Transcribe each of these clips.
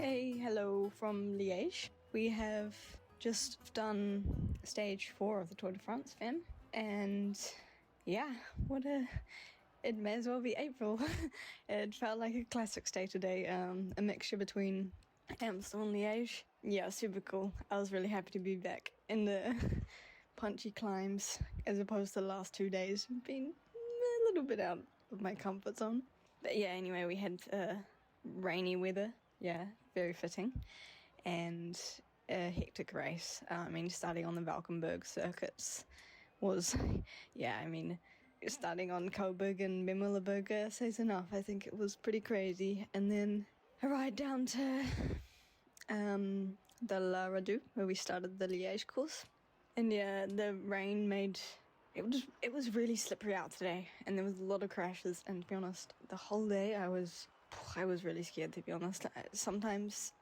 Hey, hello from Liège. We have just done stage 4 of the Tour de France, fam. And yeah, it may as well be April. It felt like a classic day today, a mixture between Amstel and Liège. Yeah, super cool. I was really happy to be back in the punchy climbs as opposed to the last 2 days being a little bit out of my comfort zone. But yeah, anyway, we had rainy weather. Yeah, very fitting. And a hectic race. Starting on the Valkenburg circuits was, starting on Coburg and Memmelerberg says enough. I think it was pretty crazy. And then a ride down to the La Redoute, where we started the Liège course. And yeah, the rain made... It was really slippery out today, and there was a lot of crashes, and to be honest, the whole day I was really scared, to be honest. Sometimes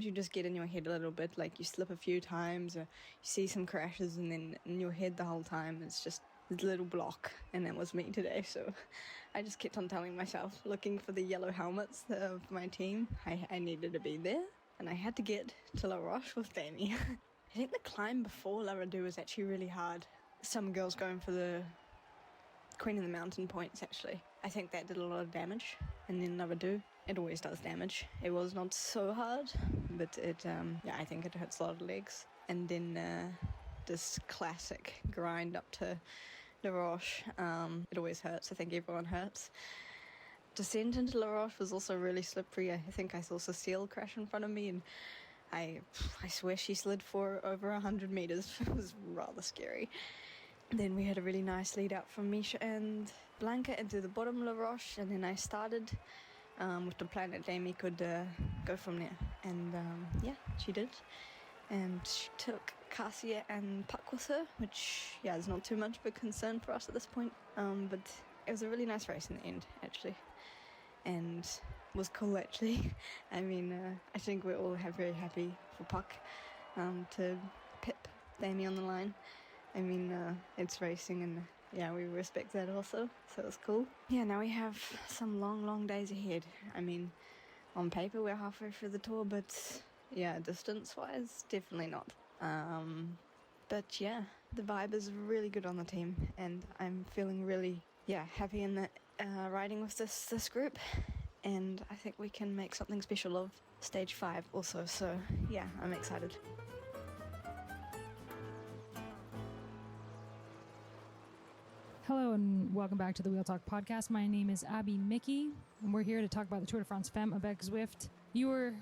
you just get in your head a little bit, like you slip a few times, or you see some crashes, and then in your head the whole time it's just this little block, and that was me today. So I just kept on telling myself, looking for the yellow helmets of my team. I needed to be there, and I had to get to La Roche with Danny. I think the climb before La Redoute was actually really hard. Some girls going for the Queen of the Mountain points, actually. I think that did a lot of damage. And then La Redoute, it always does damage. It was not so hard, but I think it hurts a lot of legs. And then this classic grind up to La Roche, it always hurts. I think everyone hurts. Descent into La Roche was also really slippery. I think I saw Cecile crash in front of me, and I swear she slid for over 100 meters. It was rather scary. Then we had a really nice lead out from Misha and Blanca into the bottom of La Roche, and then I started with the plan that Jamie could go from there. And she did. And she took Cassia and Puck with her, which is not too much of a concern for us at this point. But it was a really nice race in the end, actually. And was cool, actually. I think we're all very happy for Puck to pip Damie on the line. It's racing, and we respect that also, so it's cool. Yeah, now we have some long days ahead. On paper we're halfway through the tour, but distance-wise, definitely not. But yeah, the vibe is really good on the team, and I'm feeling really happy in the riding with this group, and I think we can make something special of stage 5 also, so yeah, I'm excited. Hello and welcome back to the Wheel Talk podcast. My name is Abby Mickey, and we're here to talk about the Tour de France Femme avec Zwift. You were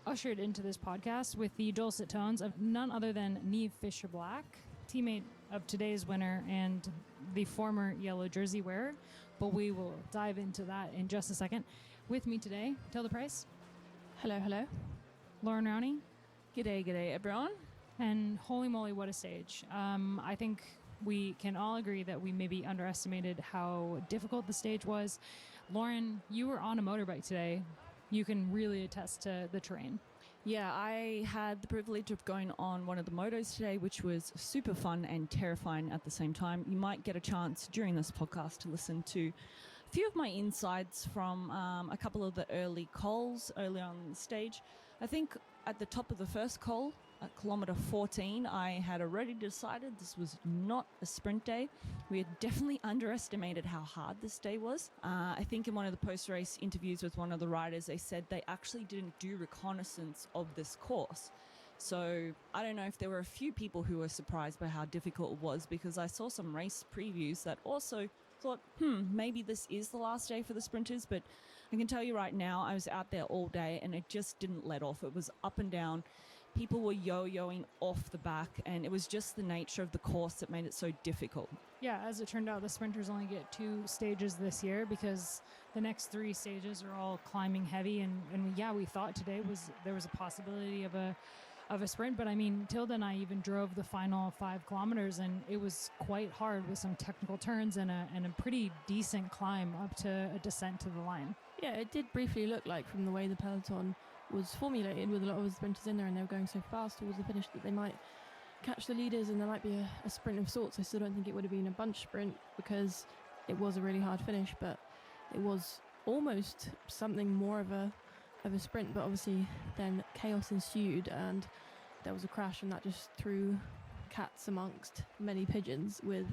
ushered into this podcast with the dulcet tones of none other than Niamh Fisher-Black, teammate of today's winner and the former yellow jersey wearer, but we will dive into that in just a second. With me today, Tilda Price. Hello. Lauren Rowney. G'day, everyone. And holy moly, what a stage. I think we can all agree that we maybe underestimated how difficult the stage was. Lauren, you were on a motorbike today. You can really attest to the terrain. Yeah, I had the privilege of going on one of the motos today, which was super fun and terrifying at the same time. You might get a chance during this podcast to listen to a few of my insights from a couple of the early cols early on the stage. I think at the top of the first col, at kilometre 14, I had already decided this was not a sprint day. We had definitely underestimated how hard this day was. I think in one of the post-race interviews with one of the riders, they said they actually didn't do reconnaissance of this course. So I don't know if there were a few people who were surprised by how difficult it was, because I saw some race previews that also thought, maybe this is the last day for the sprinters. But I can tell you right now, I was out there all day and it just didn't let off. It was up and down. People were yo-yoing off the back, and it was just the nature of the course that made it so difficult. Yeah, as it turned out, the sprinters only get 2 stages this year because the next 3 stages are all climbing heavy, and we thought today there was a possibility of a sprint, but Tilda and I even drove the final 5 kilometers, and it was quite hard with some technical turns and a pretty decent climb up to a descent to the line. Yeah, it did briefly look like, from the way the peloton was formulated with a lot of the sprinters in there, and they were going so fast towards the finish that they might catch the leaders and there might be a sprint of sorts. I still don't think it would have been a bunch sprint because it was a really hard finish, but it was almost something more of a of a sprint, but obviously then chaos ensued and there was a crash, and that just threw cats amongst many pigeons with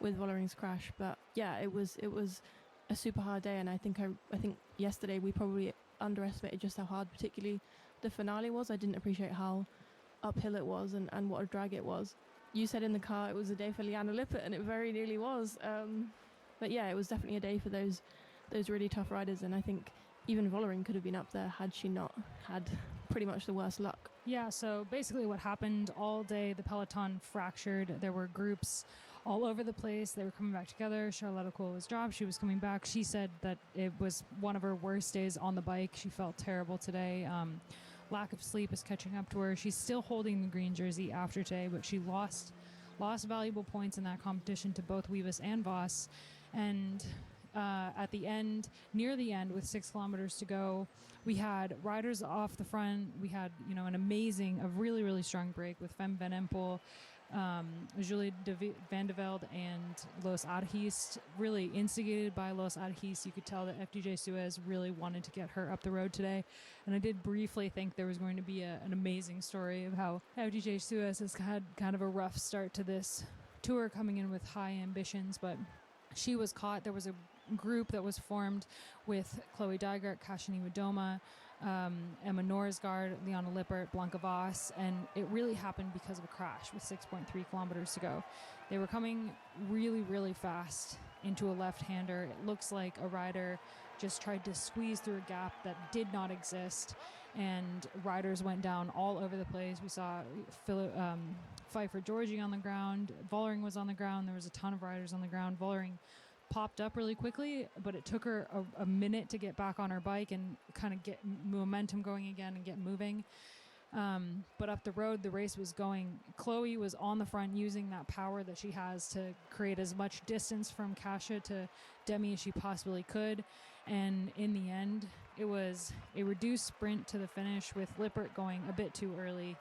Vollering's crash. But yeah, it was a super hard day, and I think yesterday we probably underestimated just how hard particularly the finale was. I didn't appreciate how uphill it was and what a drag it was. You said in the car it was a day for Liana Lippert, and it very nearly was. But yeah, it was definitely a day for those really tough riders, and I think even Vollering could have been up there had she not had pretty much the worst luck. Yeah, so basically what happened all day, the peloton fractured. There were groups all over the place. They were coming back together. Charlotte Cole was dropped. She was coming back. She said that it was one of her worst days on the bike. She felt terrible today. Lack of sleep is catching up to her. She's still holding the green jersey after today, but she lost valuable points in that competition to both Wivas and Voss. And at the end, near the end, with 6 kilometers to go, we had riders off the front. We had, a really, really strong break with Fem Van Empel, Julie Van de Velde, and Los Adhist, really instigated by Los Adhist. You could tell that FDJ Suez really wanted to get her up the road today. And I did briefly think there was going to be an amazing story of how FDJ Suez has had kind of a rough start to this tour, coming in with high ambitions, but she was caught. There was a group that was formed with Chloe Dygert, Kashani Wadoma, Emma Norsgaard, Liana Lippert, Blanca Voss, and it really happened because of a crash with 6.3 kilometers to go. They were coming really, really fast into a left-hander. It looks like a rider just tried to squeeze through a gap that did not exist, and riders went down all over the place. We saw Pfeiffer Georgie on the ground. Vollering was on the ground. There was a ton of riders on the ground. Vollering popped up really quickly, but it took her a minute to get back on her bike and kind of get momentum going again and get moving. But up the road, the race was going. Chloe was on the front using that power that she has to create as much distance from Kasia to Demi as she possibly could. And in the end, it was a reduced sprint to the finish, with Lippert going a bit too early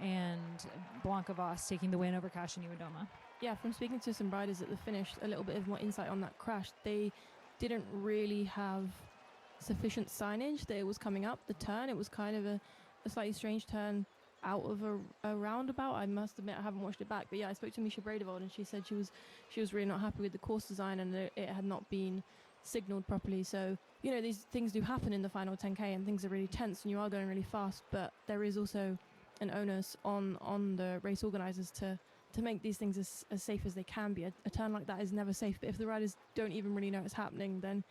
and Blanca Voss taking the win over Kasia Niwadoma. Yeah, from speaking to some riders at the finish, a little bit of more insight on that crash. They didn't really have sufficient signage that it was coming up the turn. It was kind of a slightly strange turn out of a roundabout. I must admit I haven't watched it back, but yeah, I spoke to Misha Bredevold, and she said she was really not happy with the course design, and it had not been signaled properly. So these things do happen in the final 10k, and things are really tense and you are going really fast, but there is also an onus on the race organizers to make these things as safe as they can be. A turn like that is never safe, but if the riders don't even really know it's happening, then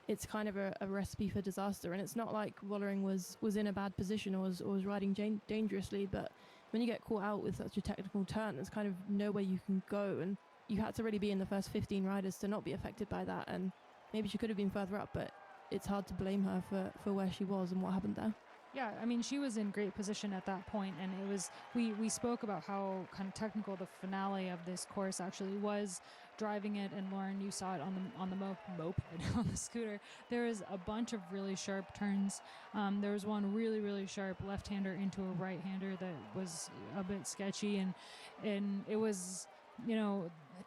it's kind of a recipe for disaster. And it's not like Vollering was in a bad position or was riding dangerously, but when you get caught out with such a technical turn, there's kind of nowhere you can go, and you had to really be in the first 15 riders to not be affected by that. And maybe she could have been further up, but it's hard to blame her for where she was and what happened there. Yeah, I mean, she was in great position at that point, and it was we spoke about how kind of technical the finale of this course actually was. Driving it, and Lauren, you saw it on the moped on the scooter. There is a bunch of really sharp turns. There was one really, really sharp left-hander into a right-hander that was a bit sketchy, and it was,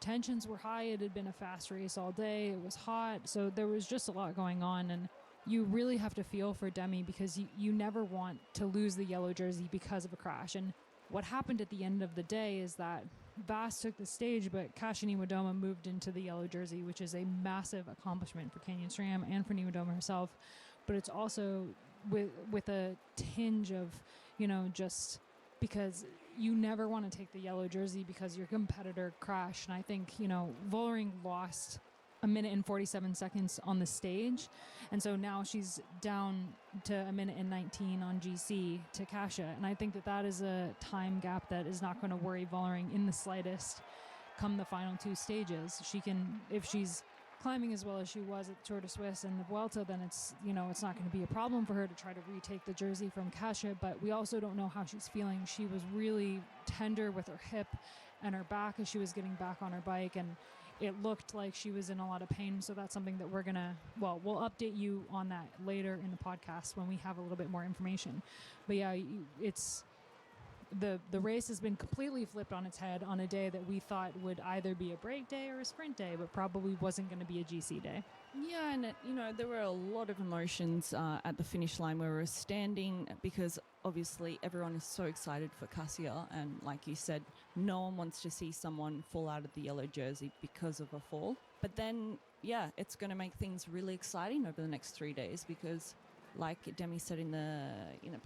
tensions were high. It had been a fast race all day. It was hot, so there was just a lot going on, and you really have to feel for Demi, because you never want to lose the yellow jersey because of a crash. And what happened at the end of the day is that Voss took the stage, but Kasia Niwadoma moved into the yellow jersey, which is a massive accomplishment for Canyon SRAM and for Niwadoma herself. But it's also with a tinge of, just because you never want to take the yellow jersey because your competitor crashed. And I think, Vollering lost a minute and 47 seconds on the stage, and so now she's down to a minute and 19 on GC to Kasia, and I think that is a time gap that is not going to worry Vollering in the slightest come the final 2 stages. She can, if she's climbing as well as she was at the Tour de Suisse and the Vuelta, then it's it's not going to be a problem for her to try to retake the jersey from Kasia. But we also don't know how she's feeling. She was really tender with her hip and her back as she was getting back on her bike, and it looked like she was in a lot of pain. So that's something that we'll update you on that later in the podcast when we have a little bit more information. But yeah, it's the race has been completely flipped on its head on a day that we thought would either be a break day or a sprint day, but probably wasn't going to be a GC day. Yeah, and there were a lot of emotions at the finish line where we were standing, because obviously everyone is so excited for Cassia, and like you said, no one wants to see someone fall out of the yellow jersey because of a fall. But then, yeah, it's going to make things really exciting over the next 3 days, because like Demi said in the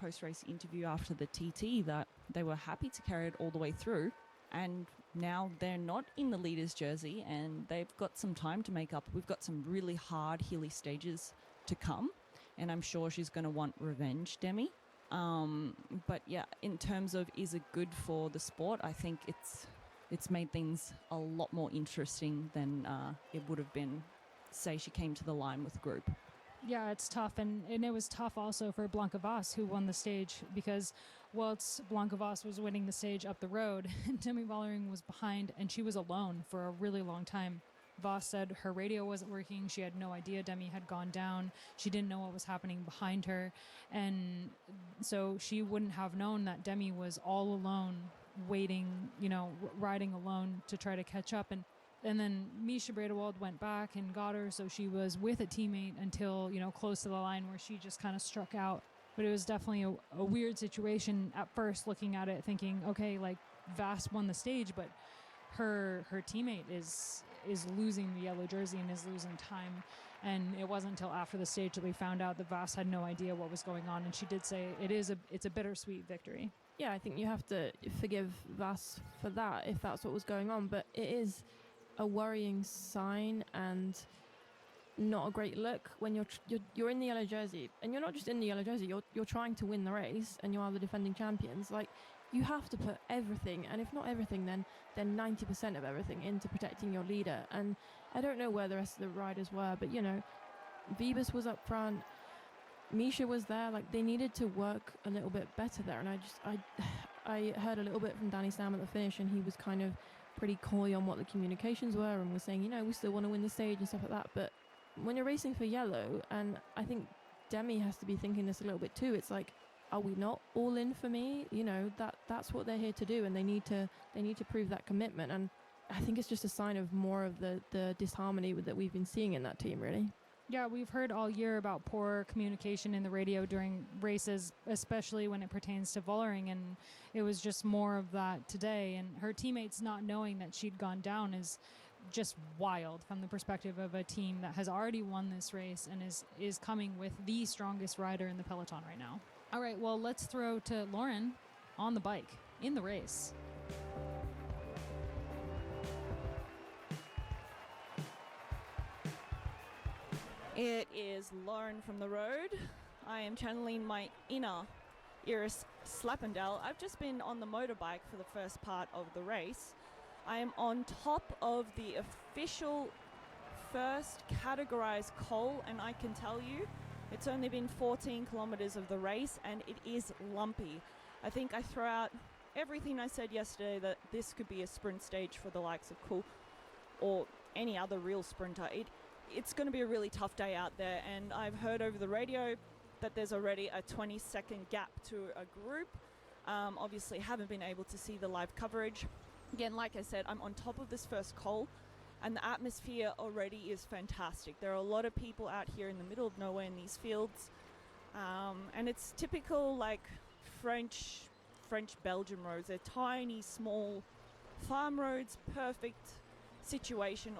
post-race interview after the TT, that they were happy to carry it all the way through, and now they're not in the leader's jersey and they've got some time to make up. We've got some really hard hilly stages to come, and I'm sure she's going to want revenge, Demi. But yeah, in terms of is it good for the sport, I think it's made things a lot more interesting than it would have been, say she came to the line with group. Yeah, it's tough, and it was tough also for Blanca Voss, who won the stage, because whilst Blanca Voss was winning the stage up the road, Demi Vollering was behind, and she was alone for a really long time. Voss said her radio wasn't working. She had no idea Demi had gone down. She didn't know what was happening behind her, and so she wouldn't have known that Demi was all alone, waiting, riding alone to try to catch up. And then Misha Bredewald went back and got her, so she was with a teammate until, close to the line, where she just kind of struck out. But it was definitely a weird situation at first, looking at it, thinking, okay, like, Voss won the stage, but her teammate is losing the yellow jersey and is losing time. And it wasn't until after the stage that we found out that Voss had no idea what was going on. And she did say it's a bittersweet victory. Yeah, I think you have to forgive Voss for that, if that's what was going on. But it is a worrying sign and not a great look when you're in the yellow jersey, and you're not just in the yellow jersey, you're trying to win the race, and you are the defending champions. Like, you have to put everything, and if not everything, then 90% of everything into protecting your leader. And I don't know where the rest of the riders were, but Vibus was up front, Misha was there. Like, they needed to work a little bit better there. And I heard a little bit from Danny Sam at the finish, and he was kind of pretty coy on what the communications were, and was saying, we still want to win the stage and stuff like that. But when you're racing for yellow, and I think Demi has to be thinking this a little bit too, it's like, are we not all in for me? That's what they're here to do, and they need to prove that commitment. And I think it's just a sign of more of the disharmony that we've been seeing in that team, really. Yeah, we've heard all year about poor communication in the radio during races, especially when it pertains to Vollering, and it was just more of that today. And her teammates not knowing that she'd gone down is just wild from the perspective of a team that has already won this race and is coming with the strongest rider in the peloton right now. All right, well, let's throw to Lauren on the bike in the race. It is Lauren from the road. I am channeling my inner Iris Slappendale. I've just been on the motorbike for the first part of the race. I am on top of the official first categorized col, and I can tell you it's only been 14 kilometers of the race, and it is lumpy. I think I throw out everything I said yesterday, that this could be a sprint stage for the likes of Cool or any other real sprinter. It's going to be a really tough day out there, and I've heard over the radio that there's already a 20-second gap to a group. Obviously haven't been able to see the live coverage. Again, like I said, I'm on top of this first col, and the atmosphere already is fantastic. There are a lot of people out here in the middle of nowhere in these fields, and it's typical like French Belgian roads. They're tiny, small farm roads, perfect situation.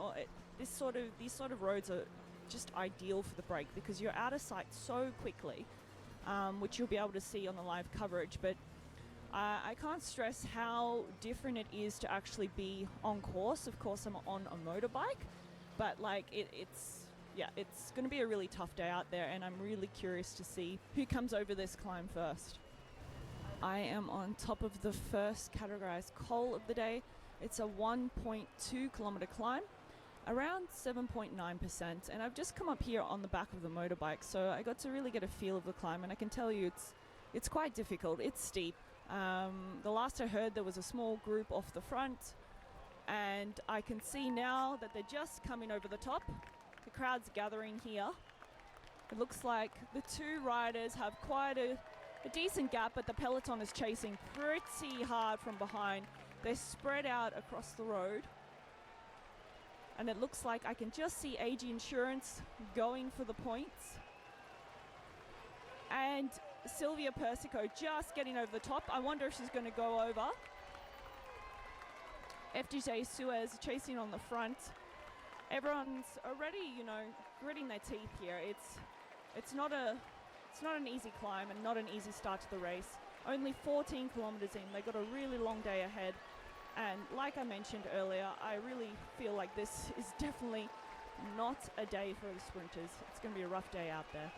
These sort of roads are just ideal for the break, because you're out of sight so quickly, which you'll be able to see on the live coverage. But I can't stress how different it is to actually be on course. Of course, I'm on a motorbike, but like it's going to be a really tough day out there, and I'm really curious to see who comes over this climb first. I am on top of the first categorized col of the day. It's a 1.2 kilometer climb, around 7.9%, and I've just come up here on the back of the motorbike, so I got to really get a feel of the climb, and I can tell you it's quite difficult. It's steep. The last I heard, there was a small group off the front, and I can see now that they're just coming over the top. The crowd's gathering here. It looks like the two riders have quite a a decent gap, but the peloton is chasing pretty hard from behind. They're spread out across the road. And it looks like I can just see AG Insurance going for the points. And Sylvia Persico just getting over the top. I wonder if she's going to go over. FDJ Suez chasing on the front. Everyone's already, gritting their teeth here. It's not an easy climb and not an easy start to the race. Only 14 kilometers in. They got a really long day ahead. And like I mentioned earlier, I really feel like this is definitely not a day for the sprinters. It's going to be a rough day out there.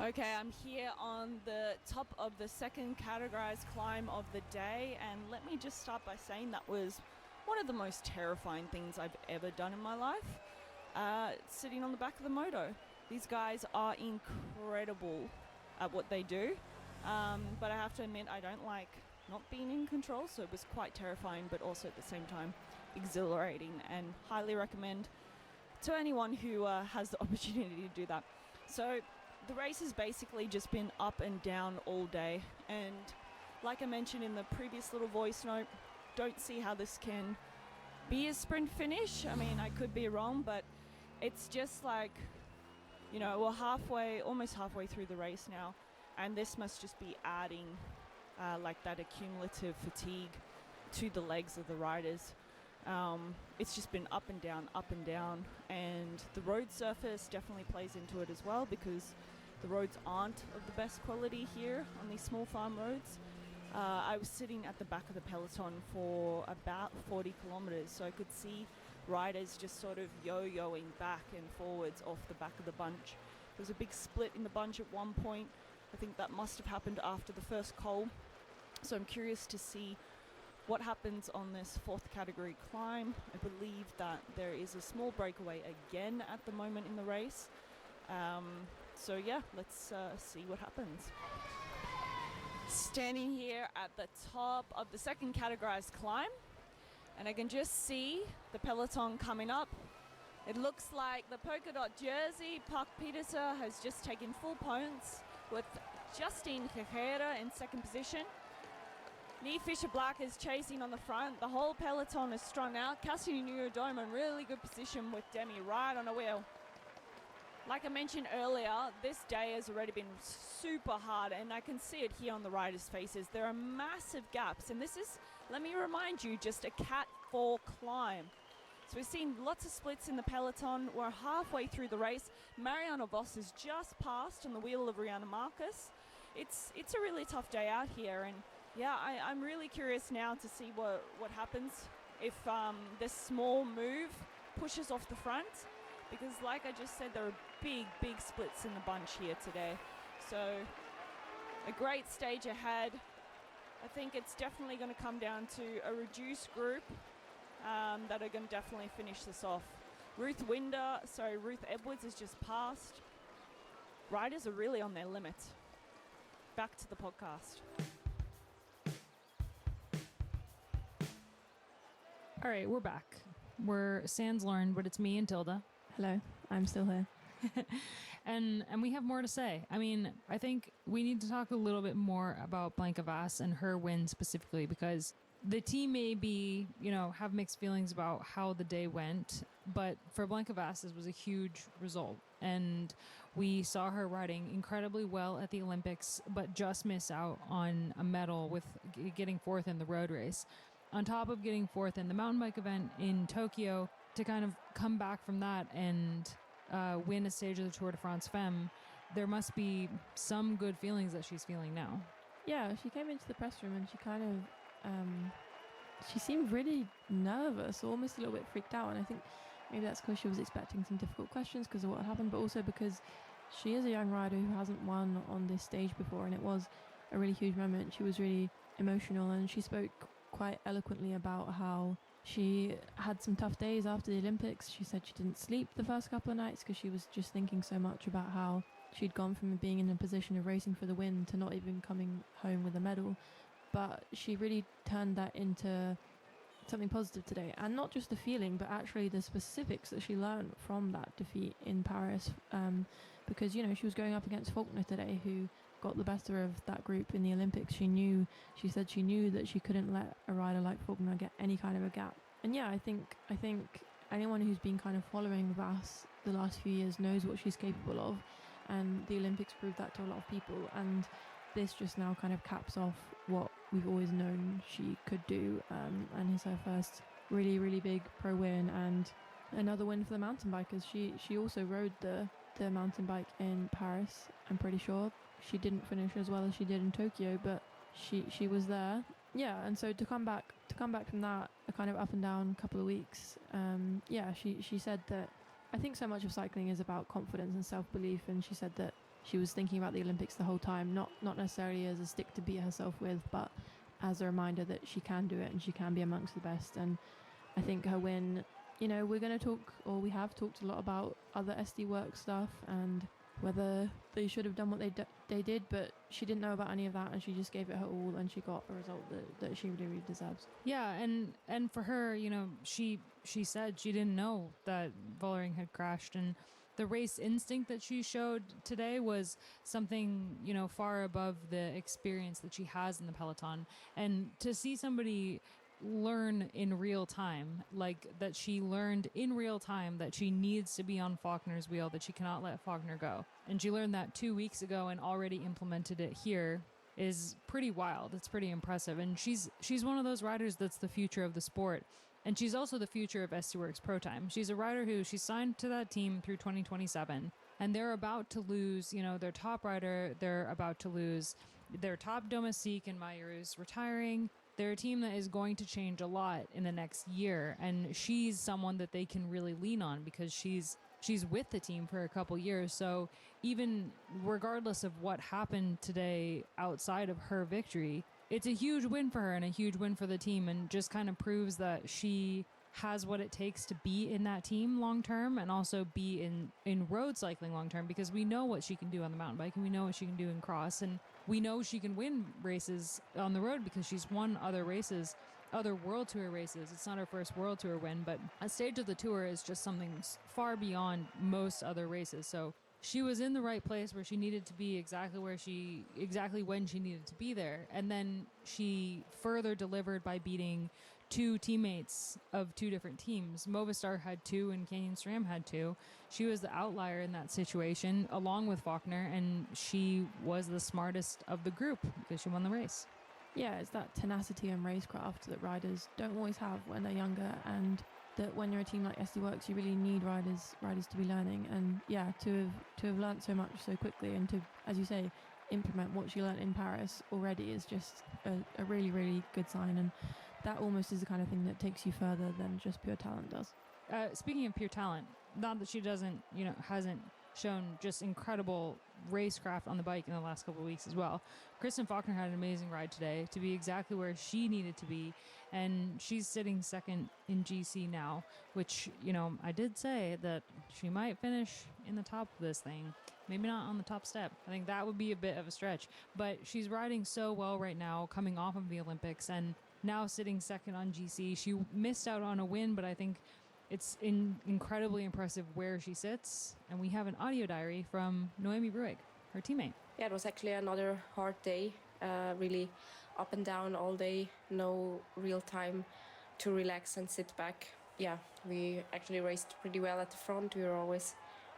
Okay, I'm here on the top of the second categorized climb of the day, and let me just start by saying that was one of the most terrifying things I've ever done in my life, sitting on the back of the moto. These guys are incredible at what they do, but I have to admit I don't like not being in control, so it was quite terrifying, but also at the same time exhilarating, and highly recommend to anyone who has the opportunity to do that. So the race has basically just been up and down all day, and like I mentioned in the previous little voice note, don't see how this can be a sprint finish. I mean, I could be wrong, but it's just like, we're almost halfway through the race now, and this must just be adding like that accumulative fatigue to the legs of the riders. It's just been up and down, and the road surface definitely plays into it as well, because the roads aren't of the best quality here on these small farm roads. I was sitting at the back of the peloton for about 40 kilometers, so I could see riders just sort of yo-yoing back and forwards off the back of the bunch. There was a big split in the bunch at one point. I think that must have happened after the first col. So I'm curious to see what happens on this fourth category climb. I believe that there is a small breakaway again at the moment in the race. So yeah, let's see what happens. Standing here at the top of the second categorized climb, and I can just see the peloton coming up. It looks like the polka dot jersey, Park Peterser, has just taken full points with Justine Herrera in second position. Nee Fisher Black is chasing on the front. The whole peloton is strung out. Cassidy Neurodome in really good position with Demi right on a wheel. Like I mentioned earlier, this day has already been super hard, and I can see it here on the riders' faces. There are massive gaps, and this is, let me remind you, just a Cat 4 climb. So we've seen lots of splits in the peloton. We're halfway through the race. Mariana Voss has just passed on the wheel of Rihanna Marcus. It's a really tough day out here, and yeah, I'm really curious now to see what happens if this small move pushes off the front, because like I just said, there are big splits in the bunch here today. So a great stage ahead. I think it's definitely going to come down to a reduced group that are going to definitely finish this off. Ruth Edwards has just passed. Riders are really on their limit. Back to the podcast. All right, we're back. We're sans Lauren, but it's me and Tilda. Hello, I'm still here. and we have more to say. I mean, I think we need to talk a little bit more about Blanca Vass and her win specifically, because the team may be, have mixed feelings about how the day went, but for Blanca Vass, this was a huge result. And we saw her riding incredibly well at the Olympics, but just miss out on a medal with getting fourth in the road race. On top of getting fourth in the mountain bike event in Tokyo, to kind of come back from that and win a stage of the Tour de France Femme, there must be some good feelings that she's feeling now. Yeah, she came into the press room and she kind of, she seemed really nervous, almost a little bit freaked out. And I think maybe that's because she was expecting some difficult questions because of what happened, but also because she is a young rider who hasn't won on this stage before, and it was a really huge moment. She was really emotional, and she spoke quite eloquently about how she had some tough days after the Olympics. She said she didn't sleep the first couple of nights because she was just thinking so much about how she'd gone from being in a position of racing for the win to not even coming home with a medal. But she really turned that into something positive today, and not just the feeling, but actually the specifics that she learned from that defeat in Paris, because she was going up against Faulkner today, who got the best of that group in the Olympics. She said she knew that she couldn't let a rider like Faulkner get any kind of a gap. And yeah, I think anyone who's been kind of following Vas the last few years knows what she's capable of, and the Olympics proved that to a lot of people, and this just now kind of caps off what we've always known she could do, and is her first really, really big pro win, and another win for the mountain bikers. She also rode the mountain bike in Paris. I'm pretty sure she didn't finish as well as she did in Tokyo, but she was there. Yeah, and so to come back from that, a kind of up and down couple of weeks, she said that I think so much of cycling is about confidence and self-belief, and she said that she was thinking about the Olympics the whole time, not necessarily as a stick to beat herself with, but as a reminder that she can do it and she can be amongst the best. And I think her win, we're going to talk, or we have talked a lot about other SD Work stuff and whether they should have done what they did, but she didn't know about any of that, and she just gave it her all, and she got a result that she really, really deserves. Yeah, and for her, she said she didn't know that Vollering had crashed, and the race instinct that she showed today was something, far above the experience that she has in the peloton. And to see somebody learn in real time, like that she learned in real time that she needs to be on Faulkner's wheel, that she cannot let Faulkner go. And she learned that 2 weeks ago and already implemented it here is pretty wild. It's pretty impressive. And she's one of those riders that's the future of the sport. And she's also the future of SD Works Pro Time. She's a rider who she's signed to that team through 2027. And they're about to lose, their top rider. They're about to lose their top domestique and Mayuru's retiring. They're a team that is going to change a lot in the next year, and she's someone that they can really lean on because she's with the team for a couple years. So even regardless of what happened today outside of her victory, it's a huge win for her and a huge win for the team, and just kind of proves that she has what it takes to be in that team long term and also be in road cycling long term, because we know what she can do on the mountain bike and we know what she can do in cross, and we know she can win races on the road because she's won other World Tour races. It's not her first World Tour win, but a stage of the tour is just something far beyond most other races. So she was in the right place where she needed to be, exactly when she needed to be there. And then she further delivered by beating two teammates of two different teams. Movistar had two and Canyon SRAM had two. She was the outlier in that situation along with Faulkner, and she was the smartest of the group because she won the race. Yeah, it's that tenacity and racecraft that riders don't always have when they're younger, and that when you're a team like SD Works, you really need riders to be learning. And yeah, to have learnt so much so quickly, and to, as you say, implement what she learnt in Paris already is just a really, really good sign. And that almost is the kind of thing that takes you further than just pure talent does. Speaking of pure talent, not that she hasn't shown just incredible racecraft on the bike in the last couple of weeks as well. Kristen Faulkner had an amazing ride today to be exactly where she needed to be, and she's sitting second in GC now, which, I did say that she might finish in the top of this thing. Maybe not on the top step. I think that would be a bit of a stretch, but she's riding so well right now, coming off of the Olympics, and now sitting second on GC. She missed out on a win, but I think it's incredibly impressive where she sits. And we have an audio diary from Noemi Bruegg, her teammate. Yeah, it was actually another hard day, really up and down all day, no real time to relax and sit back. Yeah, we actually raced pretty well at the front. We were always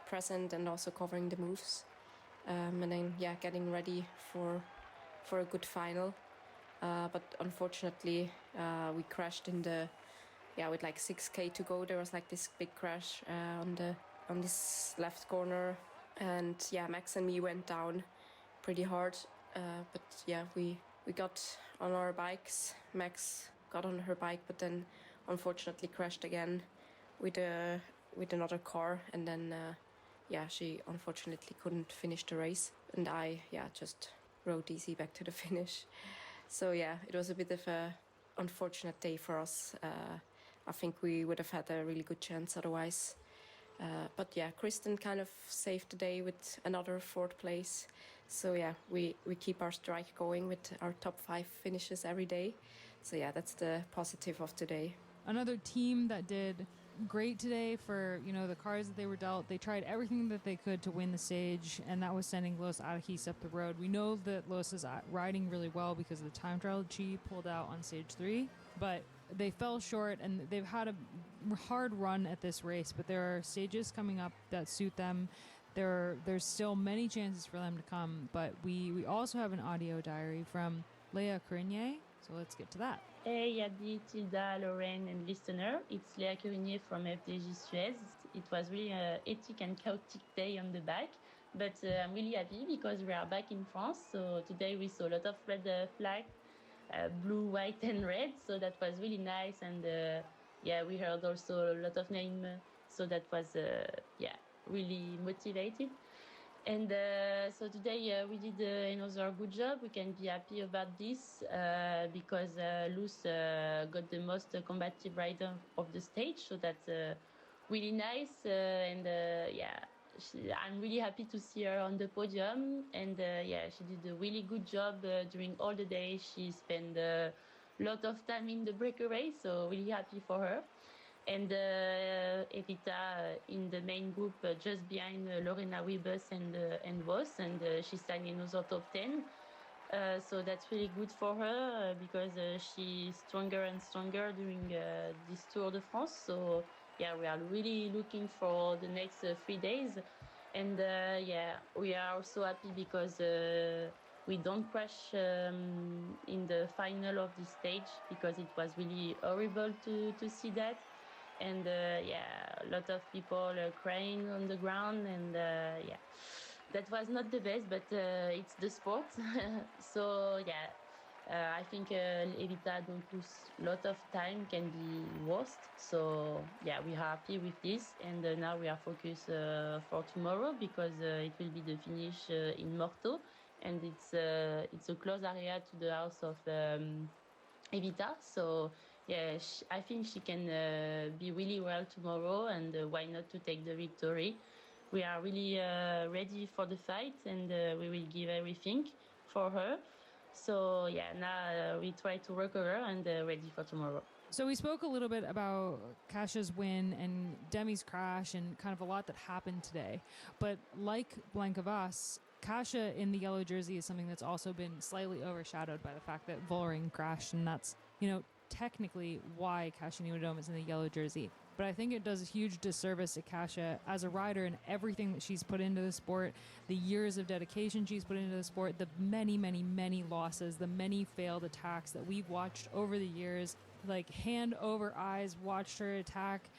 present and also covering the moves. And then, getting ready for a good final. But unfortunately, we crashed with like 6K to go. There was like this big crash on this left corner, and Max and me went down pretty hard. But we got on our bikes. Max got on her bike, but then unfortunately crashed again with another car, and then she unfortunately couldn't finish the race, and I just rode easy back to the finish. So it was a bit of a unfortunate day for us. I think we would have had a really good chance otherwise. But Kristen kind of saved the day with another fourth place. So we keep our strike going with our top 5 finishes every day. So that's the positive of today. Another team that did great today for, the cards that they were dealt. They tried everything that they could to win the stage, and that was sending Los Arakis up the road. We know that Los is riding really well because of the time trial she pulled out on stage 3, but they fell short, and they've had a hard run at this race, but there are stages coming up that suit them. There's still many chances for them to come, but we also have an audio diary from Leah Courignier, so let's get to that. Hey Abby, Tilda, Lorraine and listener, it's Leah Courignier from FDJ Suez. It was really a hectic and chaotic day on the bike, but I'm really happy because we are back in France. So today we saw a lot of red flags, blue, white and red, so that was really nice. And we heard also a lot of names, so that was really motivated. And so today we did another good job. We can be happy about this because Luz got the most combative rider of the stage, so that's really nice. I'm really happy to see her on the podium. And she did a really good job during all the day. She spent a lot of time in the breakaway, so really happy for her. And Evita in the main group just behind Lorena Wiebes and Vos, and she sang another top 10. So that's really good for her because she's stronger and stronger during this Tour de France. So we are really looking for the next 3 days. And we are also happy because we don't crash in the final of this stage because it was really horrible to see that. And a lot of people crying on the ground, and that was not the best, but it's the sport. So I think Evita don't lose a lot of time, can be worst. So we are happy with this, and now we are focused for tomorrow because it will be the finish in Morteau, and it's a close area to the house of Evita. So I think she can be really well tomorrow, and why not to take the victory? We are really ready for the fight, and we will give everything for her. So now we try to recover and ready for tomorrow. So we spoke a little bit about Kassia's win and Demi's crash and kind of a lot that happened today. But like Blancavas, Kassia in the yellow jersey is something that's also been slightly overshadowed by the fact that Vollering crashed, and that's, technically why Kassia Nieuwenhof is in the yellow jersey. But I think it does a huge disservice to Kassia as a rider and everything that she's put into the sport, the years of dedication she's put into the sport, the many, many, many losses, the many failed attacks that we've watched over the years, like hand over eyes, watched her attack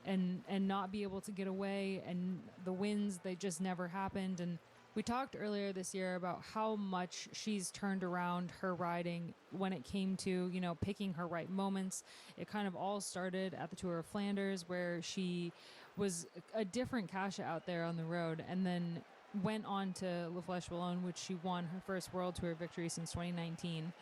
and not be able to get away, and the wins, they just never happened. And we talked earlier this year about how much she's turned around her riding when it came to, picking her right moments. It kind of all started at the Tour of Flanders, where she was a different Kassia out there on the road, and then went on to La Flèche Wallonne, which she won her first World Tour victory since 2019.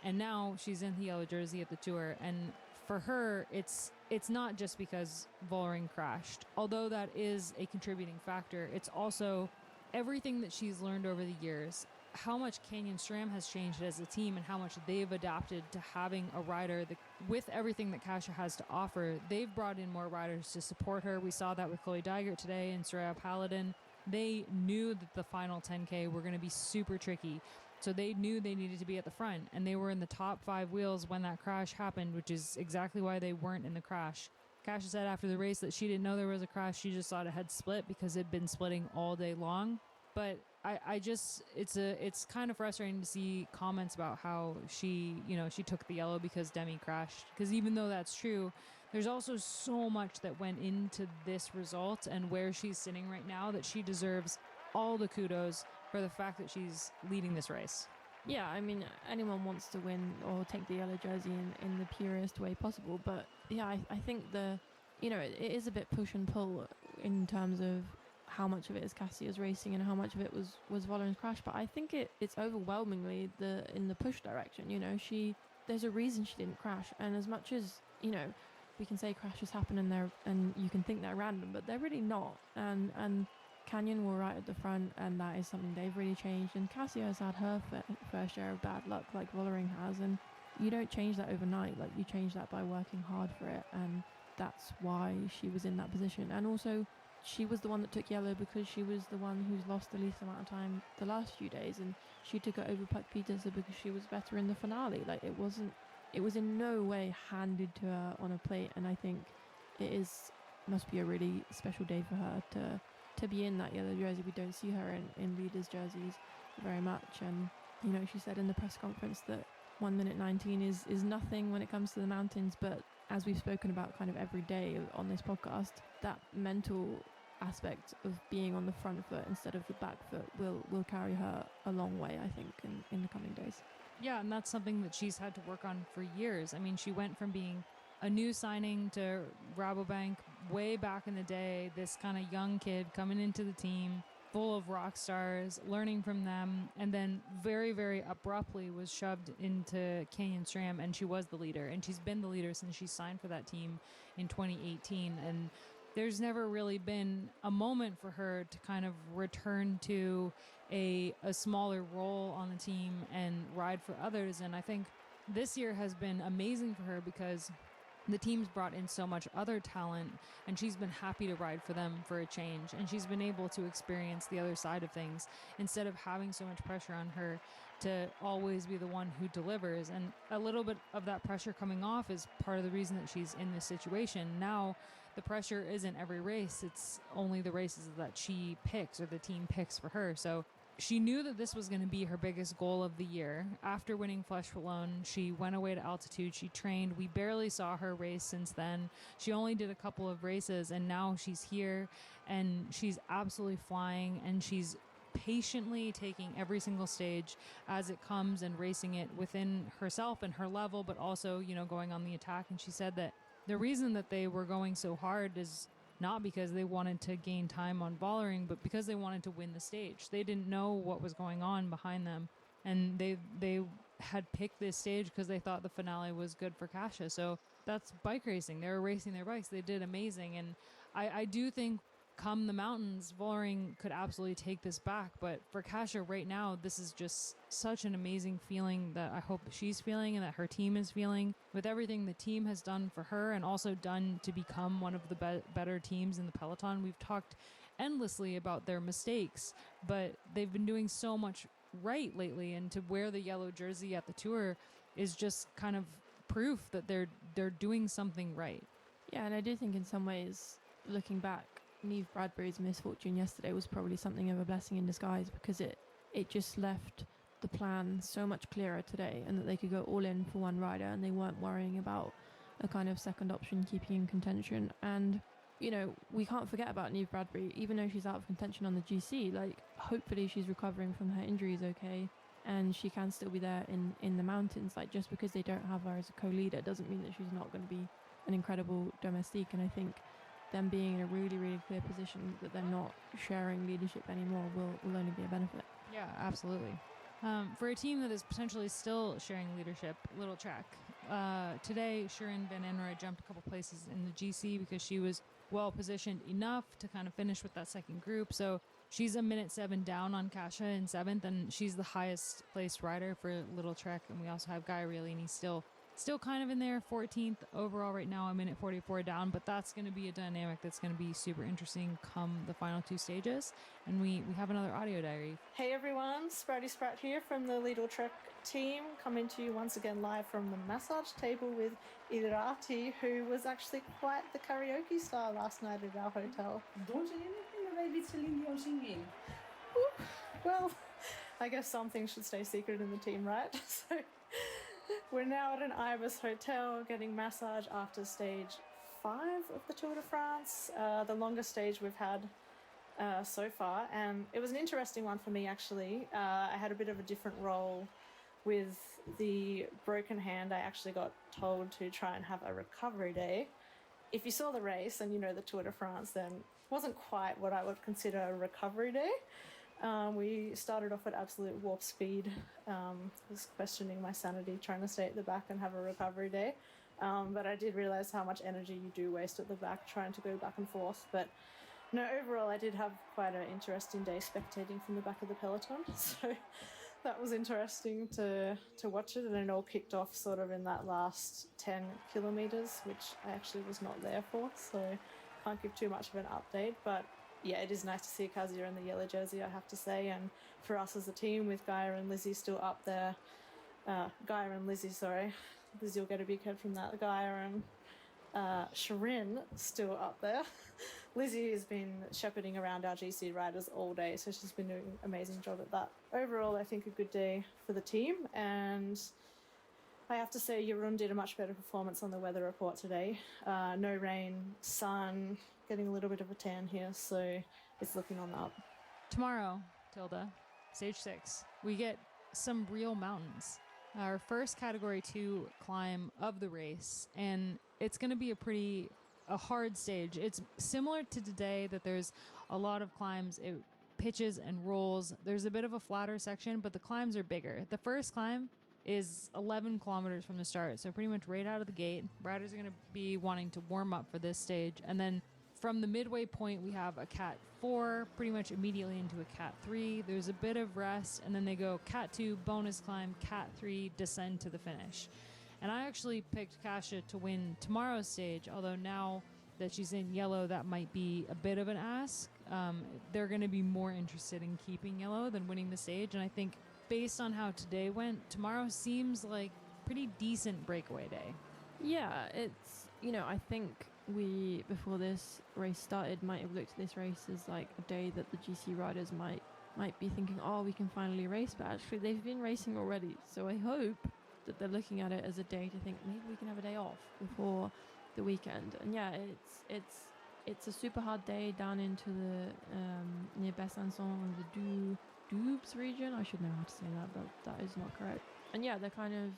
And now she's in the yellow jersey at the Tour. And for her, it's not just because Vollering crashed, although that is a contributing factor. It's also everything that she's learned over the years, how much Canyon SRAM has changed as a team, and how much they've adapted to having a rider that, with everything that Kassia has to offer, they've brought in more riders to support her. We saw that with Chloe Dygert today and Soraya Paladin. They knew that the final 10K were going to be super tricky, so they knew they needed to be at the front, and they were in the top 5 wheels when that crash happened, which is exactly why they weren't in the crash. Kassia said after the race that she didn't know there was a crash. She just thought it had split because it'd been splitting all day long. But it's kind of frustrating to see comments about how she took the yellow because Demi crashed. Because even though that's true, there's also so much that went into this result and where she's sitting right now that she deserves all the kudos for the fact that she's leading this race. Yeah, I mean, anyone wants to win or take the yellow jersey in the purest way possible. But yeah, I think it is a bit push and pull in terms of how much of it is Kassia's racing and how much of it was Vollering's crash. But I think it's overwhelmingly in the push direction. There's a reason she didn't crash. And as much as, we can say crashes happen and you can think they're random, but they're really not. And Canyon were right at the front, and that is something they've really changed. And Kassia has had her fair share of bad luck like Vollering has, and you don't change that overnight. Like, you change that by working hard for it. And that's why she was in that position. And also, she was the one that took yellow because she was the one who's lost the least amount of time the last few days, and she took it over Puck Peterson because she was better in the finale. Like, it was in no way handed to her on a plate, and I think must be a really special day for her to be in that yellow jersey. We don't see her in leaders' jerseys very much, and you know, she said in the press conference that 1 minute 19 is nothing when it comes to the mountains, but as we've spoken about kind of every day on this podcast, that mental aspect of being on the front foot instead of the back foot will carry her a long way, I think, in the coming days. Yeah, and that's something that she's had to work on for years. I mean, she went from being a new signing to Rabobank way back in the day, this kind of young kid coming into the team, full of rock stars, learning from them, and then very, very abruptly was shoved into Canyon SRAM, and she was the leader. And she's been the leader since she signed for that team in 2018. And there's never really been a moment for her to kind of return to a smaller role on the team and ride for others. And I think this year has been amazing for her because the team's brought in so much other talent, and she's been happy to ride for them for a change. And she's been able to experience the other side of things instead of having so much pressure on her to always be the one who delivers. And a little bit of that pressure coming off is part of the reason that she's in this situation. Now, the pressure isn't every race. It's only the races that she picks or the team picks for her. So she knew that this was going to be her biggest goal of the year. After winning Flesh Wallone, she went away to altitude. She trained. We barely saw her race since then. She only did a couple of races, and now she's here, and she's absolutely flying, and she's patiently taking every single stage as it comes and racing it within herself and her level, but also, you know, going on the attack. And she said that the reason that they were going so hard is not because they wanted to gain time on vollering, but because they wanted to win the stage. They didn't know what was going on behind them, and they had picked this stage because they thought the finale was good for Kasia. So that's bike racing. They were racing their bikes. They did amazing, and I do think come the mountains, Vollering could absolutely take this back. But for Kasia right now, this is just such an amazing feeling that I hope she's feeling and that her team is feeling with everything the team has done for her and also done to become one of the better teams in the peloton. We've talked endlessly about their mistakes, but they've been doing so much right lately, and to wear the yellow jersey at the tour is just kind of proof that they're doing something right. Yeah, and I do think in some ways, looking back, Neve Bradbury's misfortune yesterday was probably something of a blessing in disguise, because it just left the plan so much clearer today, and that they could go all in for one rider and they weren't worrying about a kind of second option keeping in contention. And you know, we can't forget about Neve Bradbury, even though she's out of contention on the GC. Like, hopefully she's recovering from her injuries okay, and she can still be there in the mountains. Like, just because they don't have her as a co-leader doesn't mean that she's not going to be an incredible domestique. And I think them being in a really, really clear position that they're not sharing leadership anymore will only be a benefit. Yeah, absolutely. For a team that is potentially still sharing leadership, little track. Today, Shirin Van Enroy jumped a couple places in the GC because she was well positioned enough to kind of finish with that second group. So she's a minute 7 down on Kasia in 7th, and she's the highest placed rider for Little Trek. And we also have Guy Reilly, and he's still kind of in there, 14th overall right now, a minute 44 down, but that's going to be a dynamic that's going to be super interesting come the final 2 stages. And we have another audio diary. Hey everyone, Sprouty Sprat here from the Little Trek team, coming to you once again live from the massage table with Irati, who was actually quite the karaoke star last night at our hotel. Don't say anything about it's Celine Dion singing. Well, I guess some things should stay secret in the team, right? So we're now at an Ibis hotel getting massage after stage 5 of the Tour de France, the longest stage we've had so far, and it was an interesting one for me actually. I had a bit of a different role with the broken hand. I actually got told to try and have a recovery day. If you saw the race and you know the Tour de France, then it wasn't quite what I would consider a recovery day. We started off at absolute warp speed. Was questioning my sanity, trying to stay at the back and have a recovery day. But I did realize how much energy you do waste at the back trying to go back and forth. But no, overall I did have quite an interesting day spectating from the back of the peloton. So that was interesting to watch it, and it all kicked off sort of in that last 10 kilometers, which I actually was not there for, so can't give too much of an update. But yeah, it is nice to see Kazia in the yellow jersey, I have to say, and for us as a team with Gaia and Lizzie still up there, Gaia and Lizzie, sorry, Lizzie will get a big head from that, Gaia and Shirin still up there. Lizzie has been shepherding around our GC riders all day, so she's been doing an amazing job at that. Overall, I think a good day for the team, and I have to say Jeroen did a much better performance on the weather report today. No rain, sun, getting a little bit of a tan here, so it's looking on the up. Tomorrow, Tilda, stage 6, we get some real mountains. Our first category 2 climb of the race, and it's going to be a hard stage. It's similar to today, that there's a lot of climbs, it pitches and rolls. There's a bit of a flatter section, but the climbs are bigger. The first climb is 11 kilometers from the start, so pretty much right out of the gate. Riders are going to be wanting to warm up for this stage, and then from the midway point, we have a Cat 4, pretty much immediately into a Cat 3. There's a bit of rest, and then they go Cat 2, bonus climb, Cat 3, descend to the finish. And I actually picked Kasia to win tomorrow's stage, although now that she's in yellow, that might be a bit of an ask. They're going to be more interested in keeping yellow than winning the stage, and I think based on how today went, tomorrow seems like pretty decent breakaway day. Yeah, it's, I think we, before this race started, might have looked at this race as like a day that the GC riders might be thinking, oh, we can finally race, but actually they've been racing already. So I hope that they're looking at it as a day to think maybe we can have a day off before the weekend. And yeah, it's a super hard day down into the near Besançon and the Doubs region. I should know how to say that, but that is not correct. And yeah, they're kind of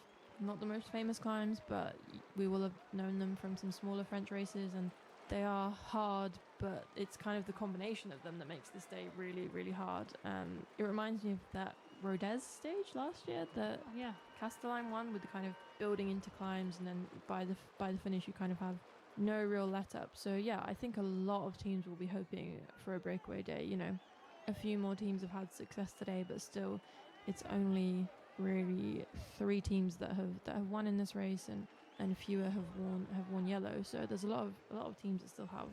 not the most famous climbs, but we will have known them from some smaller French races, and they are hard, but it's kind of the combination of them that makes this day really, really hard. It reminds me of that Rodez stage last year, the Castelline one, with the kind of building into climbs, and then by the finish you kind of have no real let up. So yeah, I think a lot of teams will be hoping for a breakaway day. A few more teams have had success today, but still it's only really 3 teams that have won in this race, and fewer have won yellow. So there's a lot of teams that still have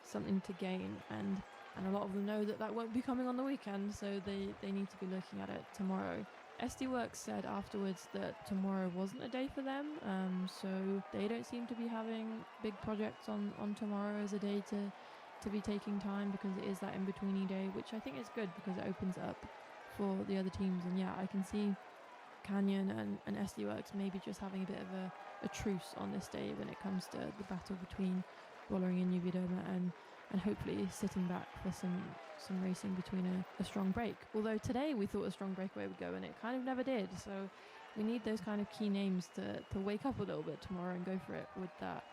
something to gain, and a lot of them know that won't be coming on the weekend, so they need to be looking at it tomorrow. SD Works said afterwards that tomorrow wasn't a day for them, so they don't seem to be having big projects on tomorrow as a day to be taking time, because it is that in-betweeny day, which I think is good because it opens up for the other teams. And yeah, I can see Canyon and SD Works maybe just having a bit of a truce on this day when it comes to the battle between Bollering and Uvidoma, and hopefully sitting back for some racing between a strong break. Although today we thought a strong breakaway would go, and it kind of never did. So we need those kind of key names to wake up a little bit tomorrow and go for it with that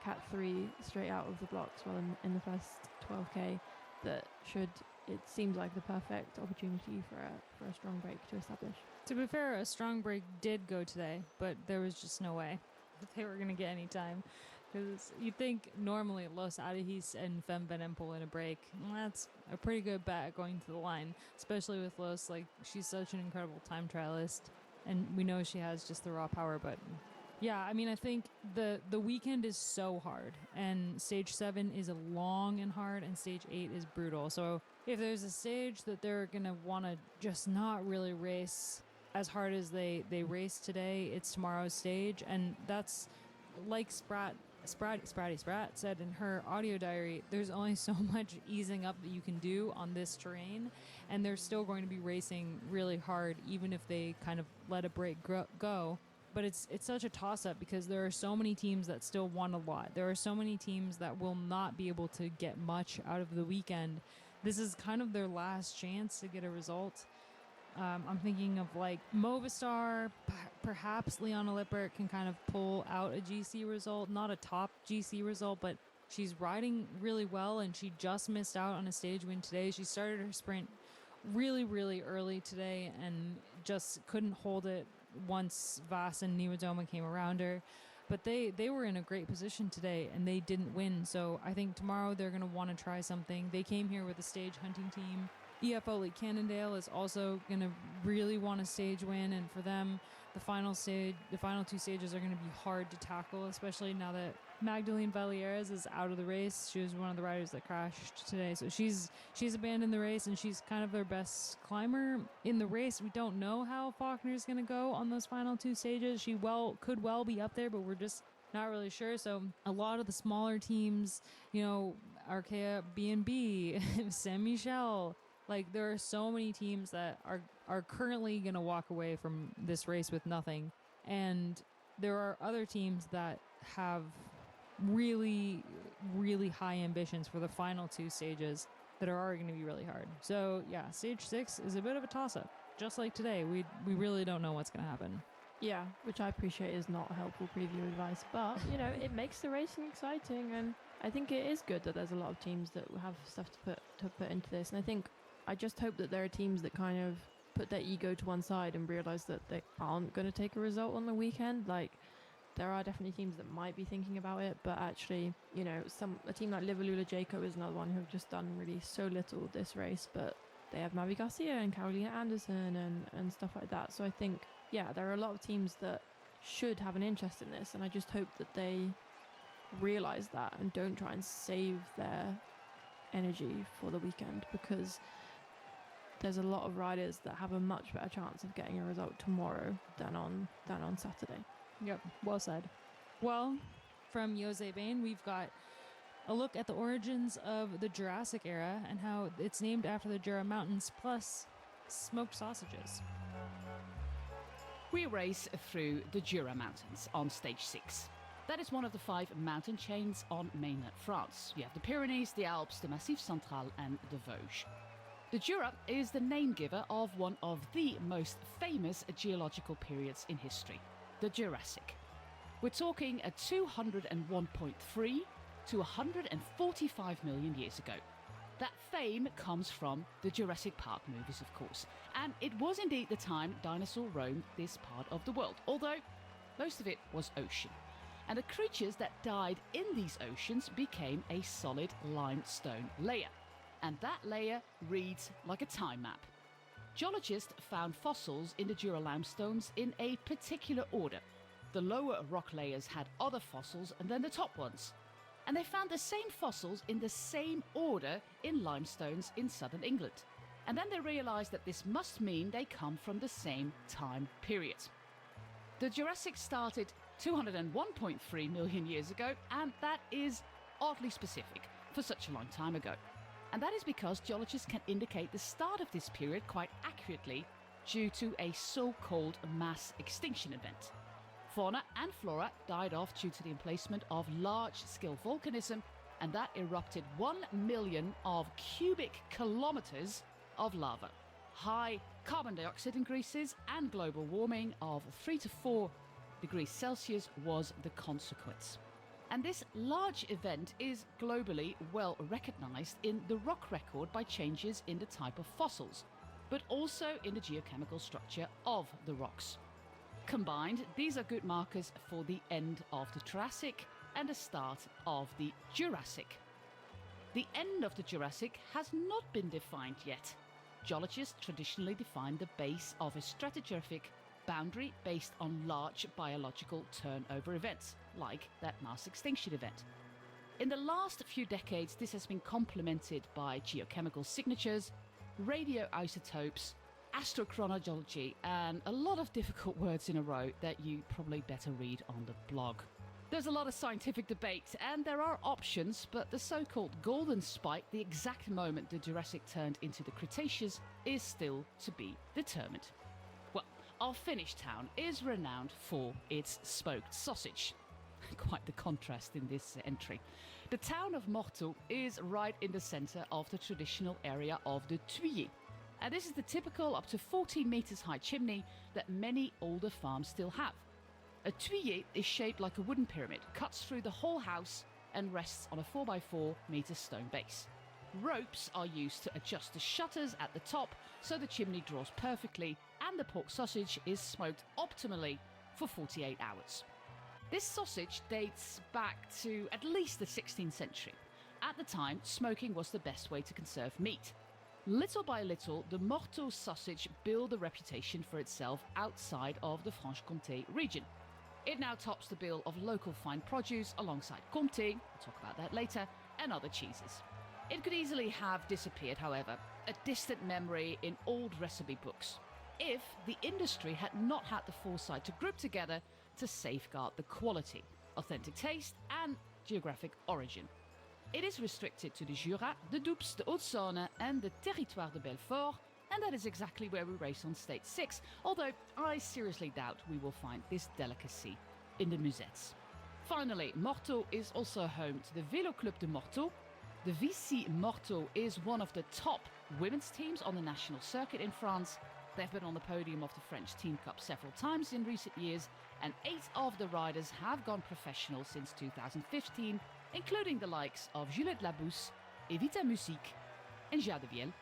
Cat 3 straight out of the blocks well in the first 12k. It seems like the perfect opportunity for a strong break to establish. To be fair, a strong break did go today, but there was just no way that they were going to get any time. Because you'd think normally Los Adihis and Femvenem pull in a break. Well, that's a pretty good bet going to the line, especially with Los. Like, she's such an incredible time trialist, and we know she has just the raw power. But yeah, I mean, I think the weekend is so hard, and stage 7 is long and hard, and stage 8 is brutal. So if there's a stage that they're going to want to just not really race as hard as they race today, it's tomorrow's stage. And that's like Spratty said in her audio diary, there's only so much easing up that you can do on this terrain, and they're still going to be racing really hard even if they kind of let a break go. But it's such a toss-up because there are so many teams that still want a lot. There are so many teams that will not be able to get much out of the weekend. This is kind of their last chance to get a result. I'm thinking of like Movistar, perhaps Leona Lippert can kind of pull out a GC result, not a top GC result, but she's riding really well, and she just missed out on a stage win today. She started her sprint really, really early today and just couldn't hold it once Vas and Niwadoma came around her. But they were in a great position today, and they didn't win. So I think tomorrow they're going to want to try something. They came here with a stage hunting team. EFO League Cannondale is also going to really want a stage win, and for them, the final two stages are going to be hard to tackle, especially now that Magdalene Valieres is out of the race. She was one of the riders that crashed today, so she's abandoned the race, and she's kind of their best climber in the race. We don't know how Faulkner's going to go on those final two stages. She could well be up there, but we're just not really sure. So a lot of the smaller teams, Arkea B&B, Saint Michel, like there are so many teams that are currently going to walk away from this race with nothing. And there are other teams that have really, really high ambitions for the final two stages that are already going to be really hard. So yeah, stage 6 is a bit of a toss-up. Just like today, we really don't know what's going to happen. Yeah, which I appreciate is not helpful preview advice, but it makes the racing exciting, and I think it is good that there's a lot of teams that have stuff to put into this. And I just hope that there are teams that kind of put their ego to one side and realize that they aren't going to take a result on the weekend. Like, there are definitely teams that might be thinking about it, but actually, a team like Liverlula Jaco is another one who have just done really so little this race, but they have Mavi Garcia and Carolina Anderson and stuff like that. So I think, yeah, there are a lot of teams that should have an interest in this, and I just hope that they realize that and don't try and save their energy for the weekend, because there's a lot of riders that have a much better chance of getting a result tomorrow than on Saturday. Yep, well said. Well, from Jose Bain, we've got a look at the origins of the Jurassic era and how it's named after the Jura Mountains, plus smoked sausages. We race through the Jura Mountains on stage 6. That is one of the 5 mountain chains on mainland France. You have the Pyrenees, the Alps, the Massif Central and the Vosges. The Jura is the name giver of one of the most famous geological periods in history, the Jurassic. We're talking a 201.3 to 145 million years ago. That fame comes from the Jurassic Park movies, of course, and it was indeed the time dinosaurs roamed this part of the world, although most of it was ocean. And the creatures that died in these oceans became a solid limestone layer, and that layer reads like a time map. Geologists found fossils in the Jura limestones in a particular order. The lower rock layers had other fossils and then the top ones. And they found the same fossils in the same order in limestones in southern England. And then they realized that this must mean they come from the same time period. The Jurassic started 201.3 million years ago, and that is oddly specific for such a long time ago. And that is because geologists can indicate the start of this period quite accurately due to a so-called mass extinction event. Fauna and flora died off due to the emplacement of large-scale volcanism, and that erupted 1 million of cubic kilometers of lava. High carbon dioxide increases and global warming of 3 to 4 degrees Celsius was the consequence. And this large event is globally well recognized in the rock record by changes in the type of fossils, but also in the geochemical structure of the rocks. Combined, these are good markers for the end of the Triassic and the start of the Jurassic. The end of the Jurassic has not been defined yet. Geologists traditionally define the base of a stratigraphic boundary based on large biological turnover events, like that mass extinction event. In the last few decades, this has been complemented by geochemical signatures, radioisotopes, astrochronology, and a lot of difficult words in a row that you probably better read on the blog. There's a lot of scientific debate, and there are options, but the so-called golden spike, the exact moment the Jurassic turned into the Cretaceous, is still to be determined. Well, our Finnish town is renowned for its smoked sausage. Quite the contrast in this entry. The town of Morteau is right in the centre of the traditional area of the Thuillier. And this is the typical up to 14 metres high chimney that many older farms still have. A Thuillier is shaped like a wooden pyramid, cuts through the whole house and rests on a 4x4 metre stone base. Ropes are used to adjust the shutters at the top so the chimney draws perfectly and the pork sausage is smoked optimally for 48 hours. This sausage dates back to at least the 16th century. At the time, smoking was the best way to conserve meat. Little by little, the Morteau sausage built a reputation for itself outside of the Franche-Comté region. It now tops the bill of local fine produce alongside Comté, we'll talk about that later, and other cheeses. It could easily have disappeared, however, a distant memory in old recipe books, if the industry had not had the foresight to group together to safeguard the quality, authentic taste and geographic origin. It is restricted to the Jura, the Doubs, the Haute-Saône and the Territoire de Belfort, and that is exactly where we race on Stage 6, although I seriously doubt we will find this delicacy in the Musettes. Finally, Morteau is also home to the Vélo Club de Morteau. The VC Morteau is one of the top women's teams on the national circuit in France. They've been on the podium of the French Team Cup several times in recent years, and 8 of the riders have gone professional since 2015, including the likes of Juliette Labousse, Evita Musique, and Jade de Viel.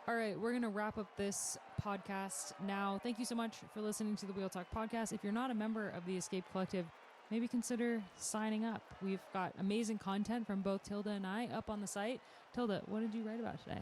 All right, we're going to wrap up this podcast now. Thank you so much for listening to the Wheel Talk podcast. If you're not a member of the Escape Collective, maybe consider signing up. We've got amazing content from both Tilda and I up on the site. Tilda, what did you write about today?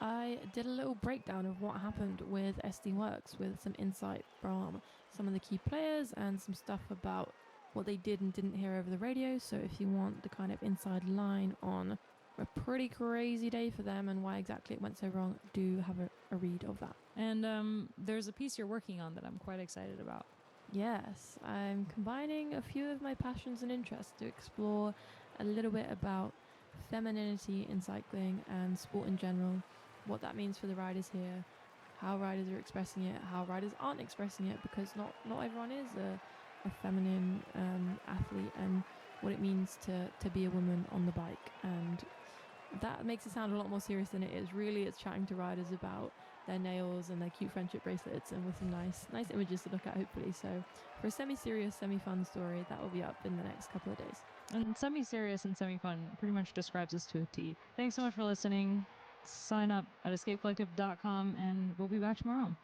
I did a little breakdown of what happened with SD Works with some insight from some of the key players and some stuff about what they did and didn't hear over the radio. So if you want the kind of inside line on a pretty crazy day for them and why exactly it went so wrong, do have a read of that. And there's a piece you're working on that I'm quite excited about. Yes, I'm combining a few of my passions and interests to explore a little bit about femininity in cycling and sport in general, what that means for the riders here, how riders are expressing it, how riders aren't expressing it, because not everyone is a feminine athlete, and what it means to be a woman on the bike. And that makes it sound a lot more serious than it is. Really, it's chatting to riders about their nails and their cute friendship bracelets, and with some nice images to look at, hopefully. So for a semi-serious, semi-fun story, that will be up in the next couple of days. And semi-serious and semi-fun pretty much describes us to a T. Thanks so much for listening. Sign up at escapecollective.com, and we'll be back tomorrow.